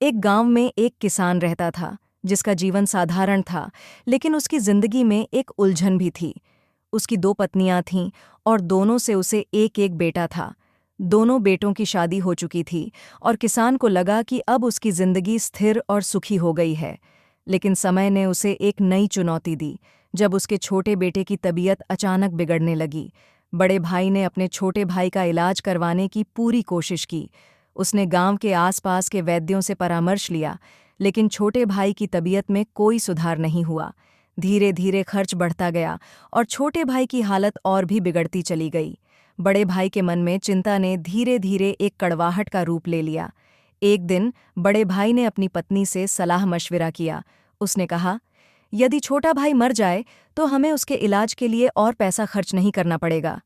एक गांव में एक किसान रहता था जिसका जीवन साधारण था, लेकिन उसकी जिंदगी में एक उलझन भी थी। उसकी दो पत्नियां थीं और दोनों से उसे एक एक बेटा था। दोनों बेटों की शादी हो चुकी थी और किसान को लगा कि अब उसकी जिंदगी स्थिर और सुखी हो गई है। लेकिन समय ने उसे एक नई चुनौती दी, जब उसके छोटे बेटे की तबीयत अचानक बिगड़ने लगी। बड़े भाई ने अपने छोटे भाई का इलाज करवाने की पूरी कोशिश की। उसने गांव के आसपास के वैद्यों से परामर्श लिया, लेकिन छोटे भाई की तबीयत में कोई सुधार नहीं हुआ। धीरे धीरे खर्च बढ़ता गया और छोटे भाई की हालत और भी बिगड़ती चली गई। बड़े भाई के मन में चिंता ने धीरे धीरे एक कड़वाहट का रूप ले लिया। एक दिन बड़े भाई ने अपनी पत्नी से सलाह मशविरा किया। उसने कहा, यदि छोटा भाई मर जाए तो हमें उसके इलाज के लिए और पैसा खर्च नहीं करना पड़ेगा।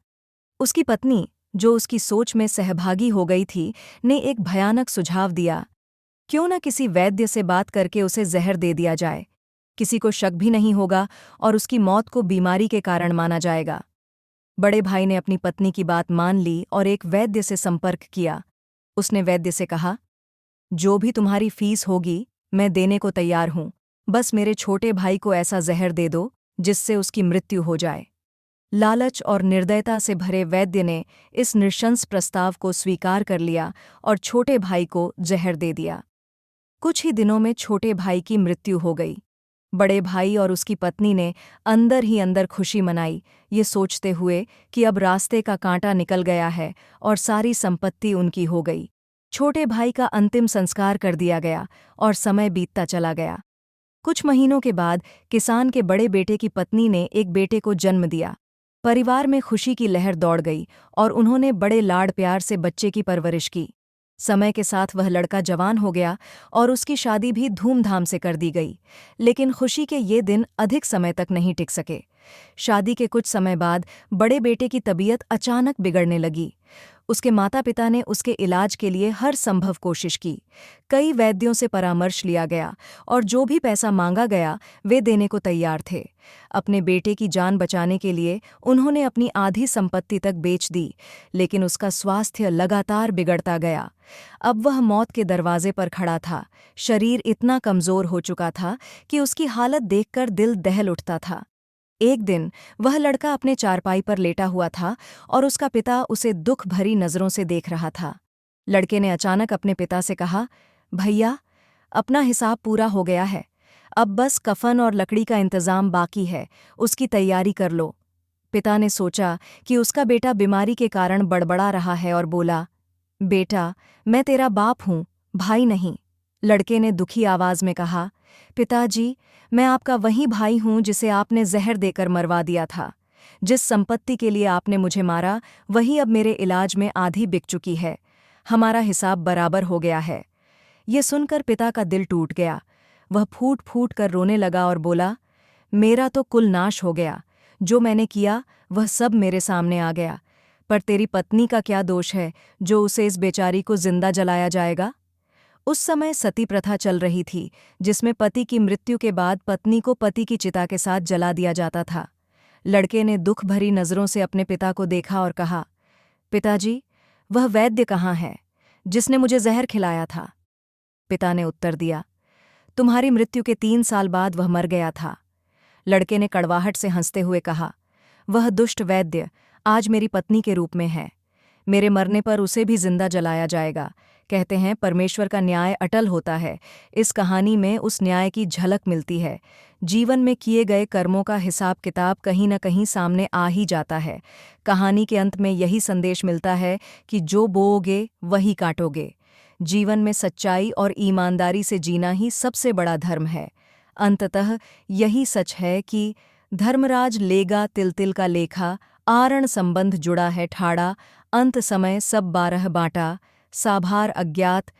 उसकी पत्नी, जो उसकी सोच में सहभागी हो गई थी, ने एक भयानक सुझाव दिया। क्यों न किसी वैद्य से बात करके उसे जहर दे दिया जाए। किसी को शक भी नहीं होगा और उसकी मौत को बीमारी के कारण माना जाएगा। बड़े भाई ने अपनी पत्नी की बात मान ली और एक वैद्य से संपर्क किया। उसने वैद्य से कहा, जो भी तुम्हारी फीस होगी मैं देने को तैयार हूं। बस मेरे छोटे भाई को ऐसा जहर दे दो जिससे उसकी मृत्यु हो जाए। लालच और निर्दयता से भरे वैद्य ने इस नृशंस प्रस्ताव को स्वीकार कर लिया और छोटे भाई को जहर दे दिया। कुछ ही दिनों में छोटे भाई की मृत्यु हो गई। बड़े भाई और उसकी पत्नी ने अंदर ही अंदर खुशी मनाई, ये सोचते हुए कि अब रास्ते का कांटा निकल गया है और सारी संपत्ति उनकी हो गई। छोटे भाई का अंतिम संस्कार कर दिया गया और समय बीतता चला गया। कुछ महीनों के बाद किसान के बड़े बेटे की पत्नी ने एक बेटे को जन्म दिया। परिवार में खुशी की लहर दौड़ गई और उन्होंने बड़े लाड प्यार से बच्चे की परवरिश की। समय के साथ वह लड़का जवान हो गया और उसकी शादी भी धूमधाम से कर दी गई। लेकिन खुशी के ये दिन अधिक समय तक नहीं टिक सके। शादी के कुछ समय बाद बड़े बेटे की तबीयत अचानक बिगड़ने लगी। उसके माता पिता ने उसके इलाज के लिए हर संभव कोशिश की। कई वैद्यों से परामर्श लिया गया और जो भी पैसा मांगा गया वे देने को तैयार थे। अपने बेटे की जान बचाने के लिए उन्होंने अपनी आधी संपत्ति तक बेच दी, लेकिन उसका स्वास्थ्य लगातार बिगड़ता गया। अब वह मौत के दरवाजे पर खड़ा था। शरीर इतना कमजोर हो चुका था कि उसकी हालत देखकर दिल दहल उठता था। एक दिन वह लड़का अपने चारपाई पर लेटा हुआ था और उसका पिता उसे दुख भरी नज़रों से देख रहा था। लड़के ने अचानक अपने पिता से कहा, भैया, अपना हिसाब पूरा हो गया है। अब बस कफन और लकड़ी का इंतजाम बाकी है, उसकी तैयारी कर लो। पिता ने सोचा कि उसका बेटा बीमारी के कारण बड़बड़ा रहा है और बोला, बेटा, मैं तेरा बाप हूँ, भाई नहीं। लड़के ने दुखी आवाज में कहा, पिताजी, मैं आपका वही भाई हूं जिसे आपने जहर देकर मरवा दिया था। जिस संपत्ति के लिए आपने मुझे मारा, वही अब मेरे इलाज में आधी बिक चुकी है। हमारा हिसाब बराबर हो गया है। ये सुनकर पिता का दिल टूट गया। वह फूट फूट कर रोने लगा और बोला, मेरा तो कुल नाश हो गया। जो मैंने किया वह सब मेरे सामने आ गया। पर तेरी पत्नी का क्या दोष है जो उसे इस बेचारी को जिंदा जलाया जाएगा? उस समय सती प्रथा चल रही थी, जिसमें पति की मृत्यु के बाद पत्नी को पति की चिता के साथ जला दिया जाता था। लड़के ने दुख भरी नज़रों से अपने पिता को देखा और कहा, पिताजी, वह वैद्य कहाँ है जिसने मुझे जहर खिलाया था? पिता ने उत्तर दिया, तुम्हारी मृत्यु के 3 साल बाद वह मर गया था। लड़के ने कड़वाहट से हंसते हुए कहा, वह दुष्ट वैद्य आज मेरी पत्नी के रूप में है। मेरे मरने पर उसे भी जिंदा जलाया जाएगा। कहते हैं परमेश्वर का न्याय अटल होता है। इस कहानी में उस न्याय की झलक मिलती है। जीवन में किए गए कर्मों का हिसाब किताब कहीं न कहीं सामने आ ही जाता है। कहानी के अंत में यही संदेश मिलता है कि जो बोओगे वही काटोगे। जीवन में सच्चाई और ईमानदारी से जीना ही सबसे बड़ा धर्म है। अंततः यही सच है कि धर्मराज लेगा तिल तिल का लेखा, आरण संबंध जुड़ा है ठाड़ा, अंत समय सब 12 बाँटा, साभार अज्ञात